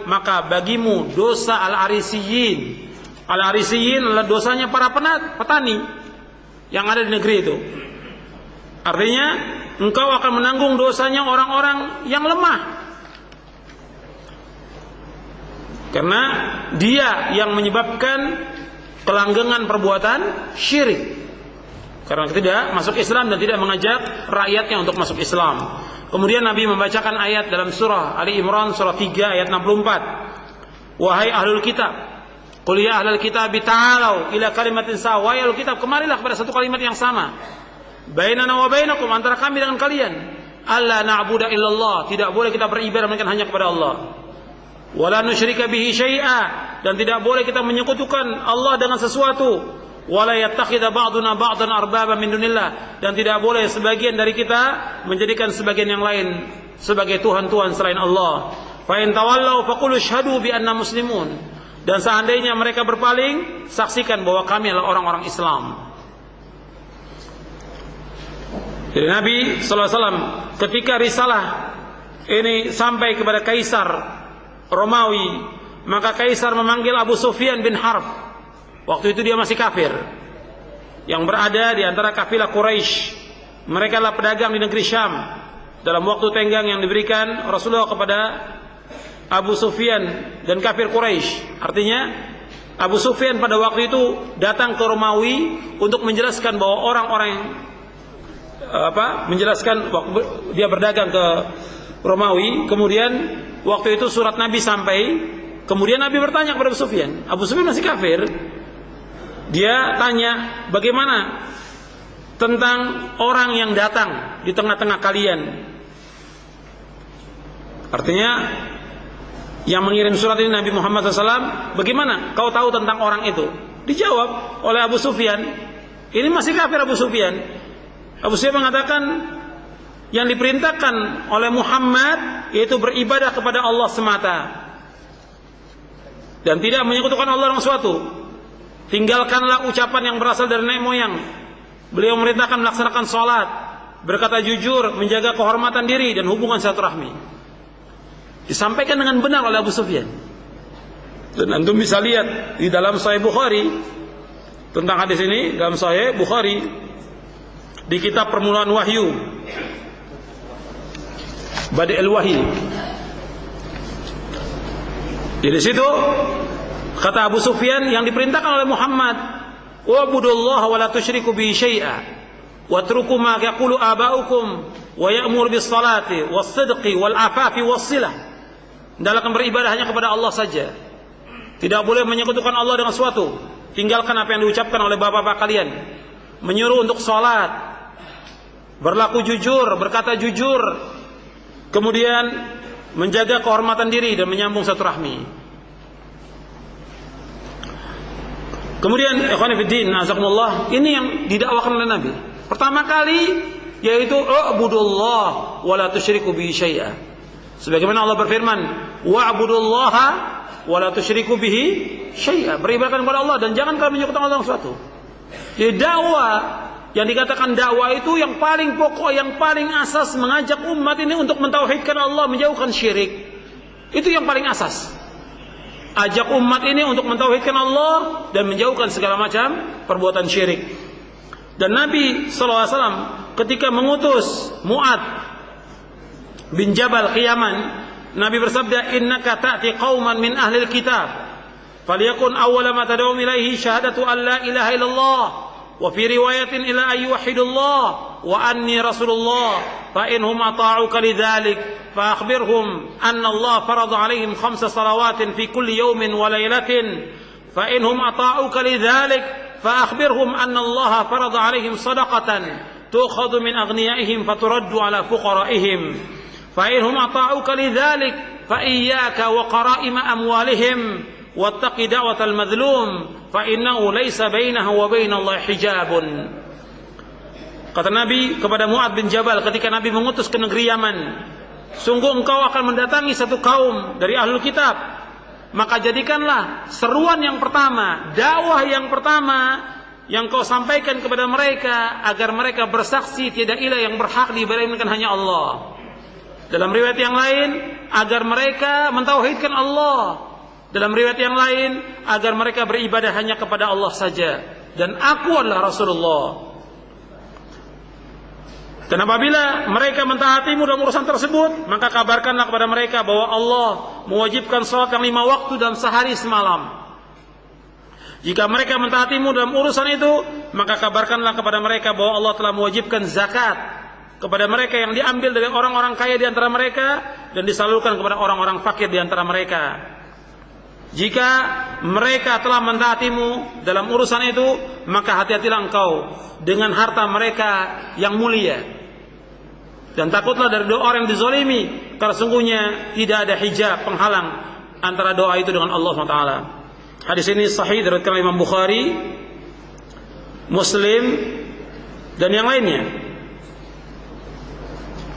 maka bagimu dosa al-arisiyin. Al-arisiyin adalah dosanya para petani yang ada di negeri itu. Artinya engkau akan menanggung dosanya orang-orang yang lemah, karena dia yang menyebabkan kelanggengan perbuatan syirik, karena tidak masuk Islam dan tidak mengajak rakyatnya untuk masuk Islam. Kemudian Nabi membacakan ayat dalam surah Ali Imran surah 3 ayat 64. Wahai ahlul kitab, qul ya ahlul kitab ta'alu ila kalimatin sawa. Wahai ahlul kitab, kemarilah kepada satu kalimat yang sama. Bainana wa bainakum, antara kami dengan kalian. Alla na'budu illallah, tidak boleh kita beribadah melainkan hanya kepada Allah. Wala nusyrika bihi syai'a, dan tidak boleh kita menyekutukan Allah dengan sesuatu. Wala yattakhidha ba'duna ba'dan arbaba min dunillah, dan tidak boleh sebagian dari kita menjadikan sebagian yang lain sebagai tuhan-tuhan selain Allah. Fa in tawallau faqulu asyhadu bi anna muslimun, dan seandainya mereka berpaling, saksikan bahwa kami adalah orang-orang Islam. Jadi Nabi sallallahu alaihi wasallam ketika risalah ini sampai kepada Kaisar Romawi, maka Kaisar memanggil Abu Sufyan bin Harb. Waktu itu dia masih kafir, yang berada di antara kafilah Quraisy. Mereka adalah pedagang di negeri Syam. Dalam waktu tenggang yang diberikan Rasulullah kepada Abu Sufyan dan kafir Quraisy, artinya Abu Sufyan pada waktu itu datang ke Romawi untuk menjelaskan bahwa orang-orang yang menjelaskan dia berdagang ke Romawi. Kemudian waktu itu surat Nabi sampai. Kemudian Nabi bertanya kepada Abu Sufyan. Abu Sufyan masih kafir. Dia tanya, bagaimana tentang orang yang datang di tengah-tengah kalian? Artinya yang mengirim surat ini Nabi Muhammad SAW. Bagaimana kau tahu tentang orang itu? Dijawab oleh Abu Sufyan. Ini masih kafir Abu Sufyan. Abu Sufyan mengatakan yang diperintahkan oleh Muhammad yaitu beribadah kepada Allah semata dan tidak menyekutukan Allah dengan sesuatu. Tinggalkanlah ucapan yang berasal dari nenek moyang. Beliau memerintahkan melaksanakan sholat, berkata jujur, menjaga kehormatan diri dan hubungan silaturahmi. Disampaikan dengan benar oleh Abu Sufyan. Dan antum bisa lihat di dalam Sahih Bukhari tentang hadis ini, dalam Sahih Bukhari di kitab Permulaan Wahyu, Bada'il Wahyi. Di situ kata Abu Sufyan yang diperintahkan oleh Muhammad, wa'budullaha wa la tusyriku bihi syai'a watruku ma yaqulu aba'ukum wa ya'mur bis salati was sidqi wal afafi was silah. Hendaklah beribadah hanya kepada Allah saja. Tidak boleh menyekutukan Allah dengan sesuatu. Tinggalkan apa yang diucapkan oleh bapak-bapak kalian. Menyuruh untuk salat, berlaku jujur, berkata jujur, kemudian menjaga kehormatan diri dan menyambung silaturahmi. Kemudian ikhwan fillah, nazakumullah, ini yang didakwakan oleh Nabi. Pertama kali yaitu u'budullah wa la tusyriku bihi syai'a. Sebagaimana Allah berfirman, wa'budullaha wa la tusyriku bihi syai'a. Beribadah kepada Allah dan jangan kalian menyekutukan Allah dengan sesuatu. Jadi dakwah yang dikatakan dakwah itu yang paling pokok, yang paling asas, mengajak umat ini untuk mentauhidkan Allah, menjauhkan syirik. Itu yang paling asas. Ajak umat ini untuk mentauhidkan Allah dan menjauhkan segala macam perbuatan syirik. Dan Nabi SAW ketika mengutus Mu'ad bin Jabal ke Yaman, Nabi bersabda, innaka ta'ti qauman min ahlil kitab falyakun awwala ma tad'uhum ilaihi syahadatu an la ilaha illallah wa fi riwayatin ila ay yuwahhidullah wa anni rasulullah fa in hum ata'uka lidzalik fa akhbirhum anna Allah farada 'alaihim 5 salawatin fi kulli yawmin wa laylatin fa in hum ata'uka lidzalik fa akhbirhum anna Allah farada 'alaihim sadaqatan tu'khadhu min aghniyaihim faturaddu 'ala fuqara'ihim fa in hum ata'uka lidzalik fa iyyaka wa qara'ima amwalihim wattaqi da'watal madhlum fa innahu laisa bainahu wa bainallahi hijabun. Kata Nabi kepada Mu'ad bin Jabal ketika Nabi mengutus ke negeri Yaman, sungguh engkau akan mendatangi satu kaum dari ahlul kitab, maka jadikanlah seruan yang pertama, dakwah yang pertama yang kau sampaikan kepada mereka agar mereka bersaksi tidak ilah yang berhak diibadahi melainkan hanya Allah. Dalam riwayat yang lain, agar mereka mentauhidkan Allah. Dalam riwayat yang lain, agar mereka beribadah hanya kepada Allah saja. Dan aku adalah Rasulullah. Dan apabila mereka mentaatimu dalam urusan tersebut, maka kabarkanlah kepada mereka bahwa Allah mewajibkan salat yang 5 waktu dalam sehari semalam. Jika mereka mentaatimu dalam urusan itu, maka kabarkanlah kepada mereka bahwa Allah telah mewajibkan zakat kepada mereka yang diambil dari orang-orang kaya di antara mereka dan disalurkan kepada orang-orang fakir di antara mereka. Jika mereka telah mentaatimu dalam urusan itu, maka hati-hatilah engkau dengan harta mereka yang mulia. Dan takutlah dari doa orang yang dizalimi, karena sungguhnya tidak ada hijab penghalang antara doa itu dengan Allah SWT. Hadis ini sahih diriwayatkan oleh Imam Bukhari, Muslim, dan yang lainnya.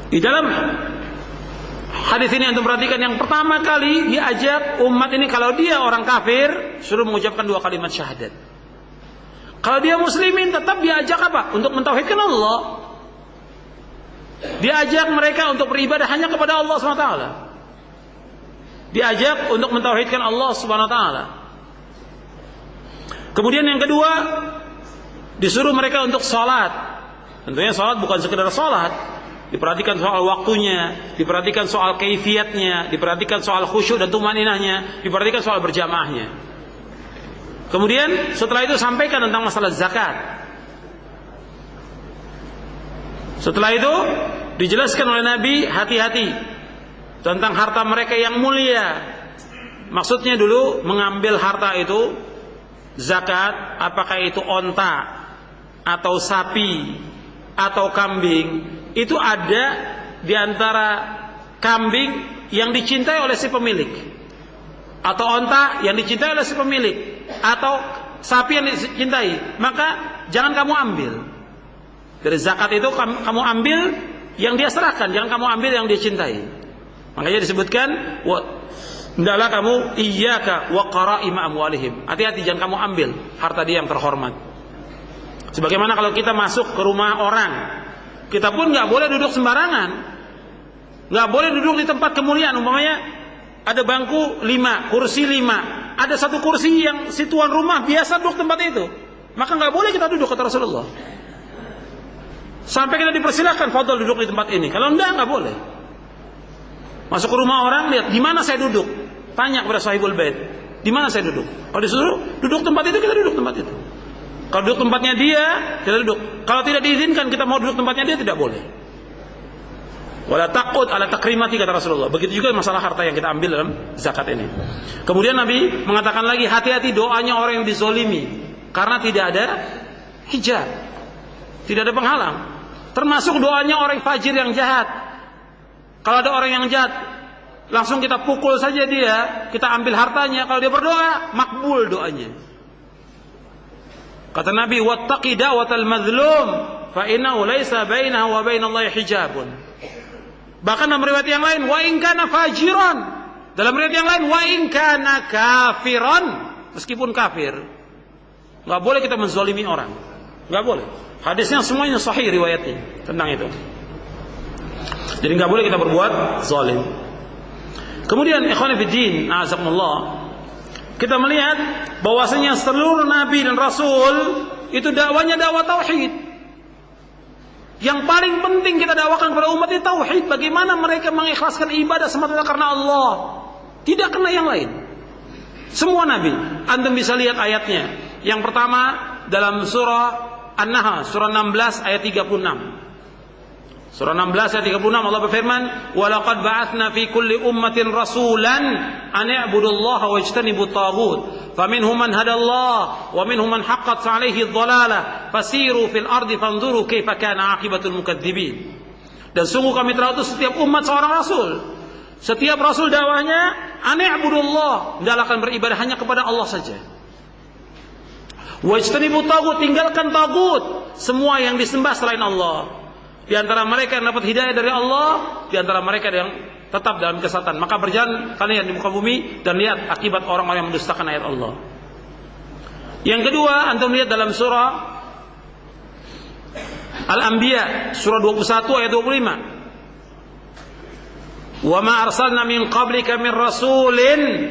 Di dalam hadis ini antum perhatikan, yang pertama kali diajak umat ini, kalau dia orang kafir suruh mengucapkan 2 kalimat syahadat. Kalau dia muslimin tetap diajak apa? Untuk mentauhidkan Allah. Diajak mereka untuk beribadah hanya kepada Allah SWT. Diajak untuk mentauhidkan Allah SWT. Kemudian yang kedua, disuruh mereka untuk sholat. Tentunya sholat bukan sekedar sholat. Diperhatikan soal waktunya, diperhatikan soal kaifiatnya, diperhatikan soal khusyuk dan tumaninahnya, diperhatikan soal berjamaahnya. Kemudian setelah itu sampaikan tentang masalah zakat. Setelah itu dijelaskan oleh Nabi, hati-hati tentang harta mereka yang mulia. Maksudnya dulu mengambil harta itu zakat, apakah itu onta atau sapi atau kambing, itu ada di antara kambing yang dicintai oleh si pemilik, atau onta yang dicintai oleh si pemilik, atau sapi yang dicintai, maka jangan kamu ambil. Dari zakat itu kamu ambil yang dia serahkan, jangan kamu ambil yang dia cintai. Makanya disebutkan, hendaklah kamu iyyaka wa qara'ima amwalihim. Hati-hati, jangan kamu ambil harta dia yang terhormat. Sebagaimana kalau kita masuk ke rumah orang, kita pun nggak boleh duduk sembarangan, nggak boleh duduk di tempat kemuliaan. Umpamanya ada bangku 5, kursi 5, ada satu kursi yang si tuan rumah biasa duduk tempat itu, maka nggak boleh kita duduk, kata Rasulullah. Sampai kita dipersilakan, fadhol duduk di tempat ini. Kalau nggak boleh. Masuk ke rumah orang, lihat di mana saya duduk, tanya kepada sahibul bait, di mana saya duduk. Kalau disuruh duduk tempat itu, kita duduk tempat itu. Kalau duduk tempatnya dia, kita duduk. Kalau tidak diizinkan kita mau duduk tempatnya dia, tidak boleh. Wala taqud ala takrimati, kata Rasulullah. Begitu juga masalah harta yang kita ambil dalam zakat ini. Kemudian Nabi mengatakan lagi, hati-hati doanya orang yang dizolimi, karena tidak ada hijab, tidak ada penghalang. Termasuk doanya orang fajir yang jahat. Kalau ada orang yang jahat, langsung kita pukul saja dia, kita ambil hartanya. Kalau dia berdoa, makbul doanya. Kata Nabi, wattaqi da'watal mazlum fa innahu laisa bainahu wa bainallahi hijabun. Bahkan dalam riwayat yang lain, wa in kana fajiran. Dalam riwayat yang lain, wa in kana kafiran. Meskipun kafir, enggak boleh kita menzalimi orang. Enggak boleh. Hadisnya semuanya sahih riwayatnya tentang itu. Jadi enggak boleh kita berbuat zalim. Kemudian ikhwan fillah, a'azakumullah, kita melihat bahwasanya seluruh nabi dan rasul itu dakwanya dakwah tauhid. Yang paling penting kita dakwakan kepada umat ini tauhid. Bagaimana mereka mengikhlaskan ibadah semata-mata karena Allah, tidak karena yang lain. Semua nabi, antum bisa lihat ayatnya. Yang pertama dalam surah An-Nahl, surah 16 ayat 36. Surah 16 ayat 36 Allah berfirman, "Wa laqad ba'atsna fi kulli ummatin rasulan an i'budullaha wajtanibut taghut, faminhum man hadallahu wa minhum man haqqat 'alaihi adh-dhalalah, fasiru fil ardi fanzuru kaifa kana 'aqibatul mukadzibin." Dan sungguh kami telah utus setiap umat seorang rasul. Setiap rasul dakwahnya an i'budullah, hendaklah akan beribadah hanya kepada Allah saja. Wajtanibut taghut, tinggalkan taghut, semua yang disembah selain Allah. Di antara mereka yang dapat hidayah dari Allah, di antara mereka yang tetap dalam kesesatan. Maka berjalan kalian di muka bumi dan lihat akibat orang-orang yang mendustakan ayat Allah. Yang kedua, antum lihat dalam surah Al-Anbiya, surah 21 ayat 25. "Wa ma arsalna min qablika min rasulin